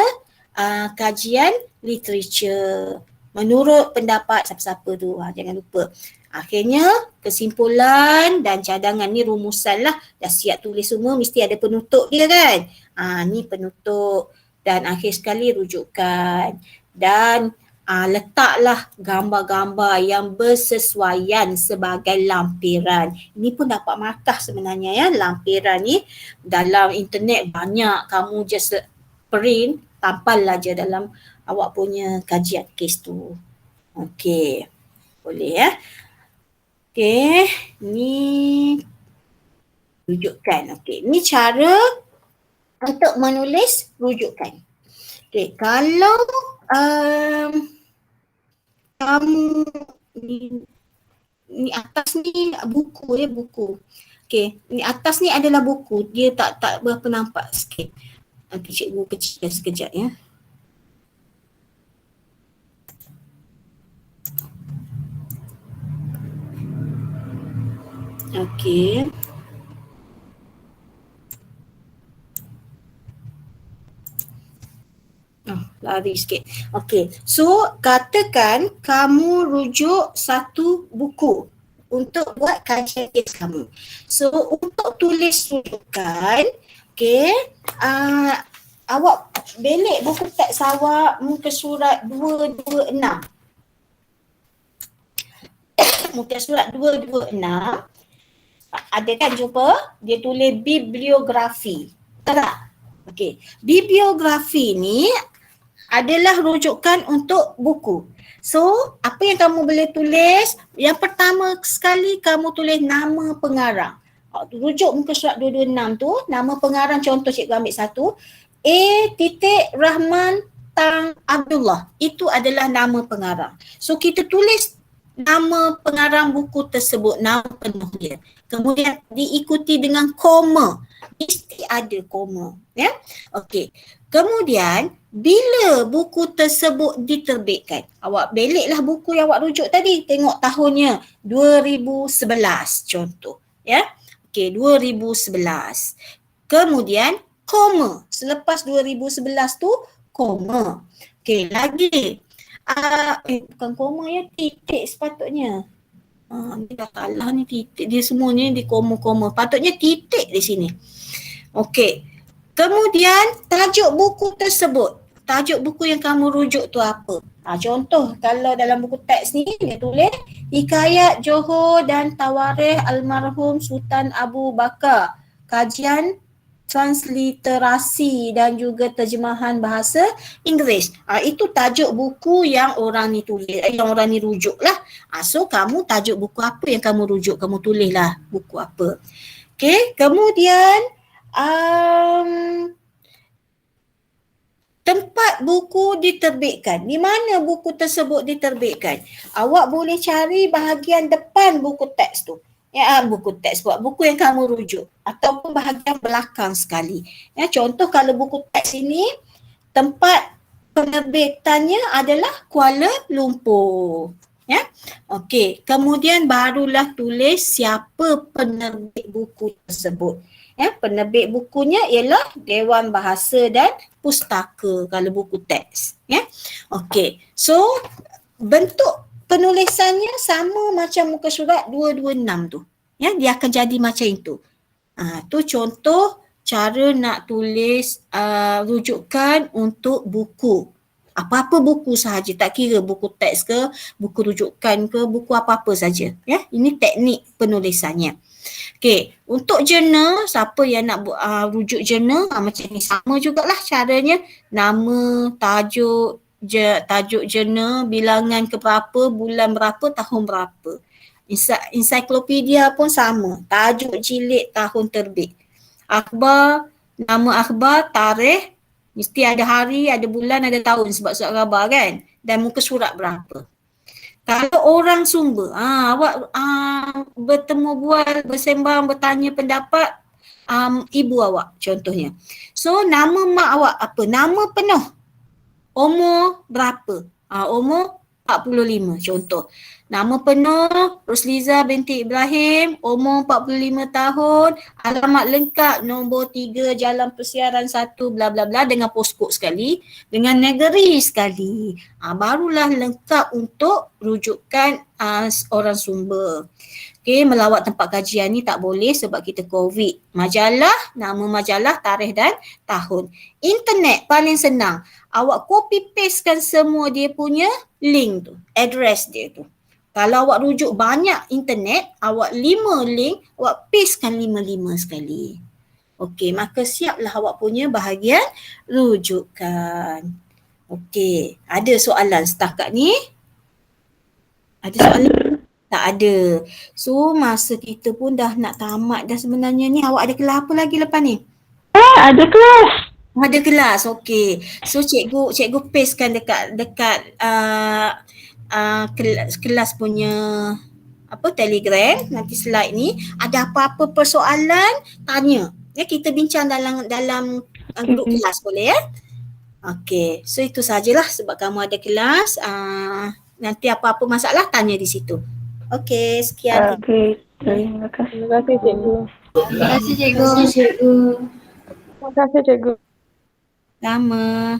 kajian literature menurut pendapat siapa-siapa tu, jangan lupa. Akhirnya kesimpulan dan cadangan ni rumusan lah, dah siap tulis semua, mesti ada penutup dia kan. Ni penutup dan akhir sekali rujukan dan letaklah gambar-gambar yang bersesuaian sebagai lampiran. Ini pun dapat markah sebenarnya ya, lampiran ni dalam internet banyak, kamu just print, tampal je dalam awak punya kajian kes tu. Okey, boleh ya. Okey, ni rujukan. Okey, ni cara untuk menulis rujukan. Okey, kalau kamu ni atas ni buku ya, buku. Okey, ni atas ni adalah buku. Dia tak berapa nampak sikit. Nanti cikgu kecilkan sekejap ya. Okey. Lari sikit. Okey. So, katakan kamu rujuk satu buku untuk buat kajian kes kamu. So, untuk tulis rujukan, okey, awak belik buku teks awak muka surat 226. Muka surat 226. Ada kan jumpa? Dia tulis bibliografi. Tak? Okey. Bibliografi ni adalah rujukan untuk buku. So, apa yang kamu boleh tulis? Yang pertama sekali kamu tulis nama pengarang. Rujuk muka surat 226 tu, nama pengarang, contoh cikgu ambil satu. Rahman Tang Abdullah. Itu adalah nama pengarang. So, kita tulis nama pengarang buku tersebut, nama penuh dia. Kemudian diikuti dengan koma. Mesti ada koma. Ya? Okey. Kemudian, bila buku tersebut diterbitkan, awak beliklah buku yang awak rujuk tadi. Tengok tahunnya 2011 contoh. Ya? Okey, 2011. Kemudian, koma. Selepas 2011 tu, koma. Okey, lagi. Bukan koma ya, titik sepatutnya. Ni dah salah ni, titik dia semuanya di koma-koma. Patutnya titik di sini. Okey. Kemudian tajuk buku tersebut. Tajuk buku yang kamu rujuk tu apa? Contoh kalau dalam buku teks ni dia tulis Hikayat Johor dan Tawarikh Almarhum Sultan Abu Bakar. Kajian transliterasi dan juga terjemahan bahasa Inggeris. Itu tajuk buku yang orang ni tulis, yang orang ni rujuk lah. So kamu tajuk buku apa yang kamu rujuk, kamu tulislah buku apa. Okey, kemudian tempat buku diterbitkan. Di mana buku tersebut diterbitkan? Awak boleh cari bahagian depan buku teks tu. Ya, buku teks buat buku yang kamu rujuk ataupun bahagian belakang sekali. Ya, contoh kalau buku teks ini tempat penerbitannya adalah Kuala Lumpur. Ya. Okey, kemudian barulah tulis siapa penerbit buku tersebut. Ya, penerbit bukunya ialah Dewan Bahasa dan Pustaka kalau buku teks. Ya. Okey. So bentuk penulisannya sama macam muka surat 226 tu. Ya, dia akan jadi macam itu. Tu contoh cara nak tulis rujukan untuk buku. Apa-apa buku sahaja, tak kira buku teks ke, buku rujukan ke, buku apa-apa saja. Ya, ini teknik penulisannya. Okey, untuk jurnal, siapa yang nak rujuk jurnal, macam ni sama jugalah caranya. Nama, tajuk jurnal, bilangan ke berapa, bulan berapa, tahun berapa. Ensiklopedia pun sama, tajuk jilid, tahun terbit. Akhbar, nama akhbar, tarikh, mesti ada hari, ada bulan, ada tahun sebab surat khabar kan, dan muka surat berapa. Kalau orang sumber, awak bertemu bual, bersembang, bertanya pendapat ibu awak contohnya. So nama mak awak apa? Nama penuh. Umur berapa? Umur 45 contoh. Nama penuh Rusliza binti Ibrahim, umur 45 tahun, alamat lengkap nombor 3 Jalan Persiaran 1 bla bla bla dengan postcode sekali, dengan negeri sekali. Barulah lengkap untuk rujukan orang sumber. Okey, melawat tempat kajian ni tak boleh sebab kita COVID. Majalah, nama majalah, tarikh dan tahun. Internet paling senang. Awak copy pastekan semua dia punya link tu, address dia tu. Kalau awak rujuk banyak internet, awak 5 link, awak pastekan 5 sekali. Okey, maka siaplah awak punya bahagian rujukan. Okey, ada soalan setakat ni? Ada soalan? Tak ada. So masa kita pun dah nak tamat dah sebenarnya ni. Awak ada kelas apa lagi lepas ni? Ada kelas. Ada kelas, okey. So cikgu pastekan dekat kelas punya Telegram, nanti slide ni. Ada apa-apa persoalan, tanya. Ya, kita bincang dalam grup kelas boleh ya? Okey, so itu sajalah sebab kamu ada kelas. Nanti apa-apa masalah tanya di situ. Okey, sekian. Okey, terima kasih. Terima kasih cikgu. Terima kasih cikgu. Terima kasih cikgu. Sama.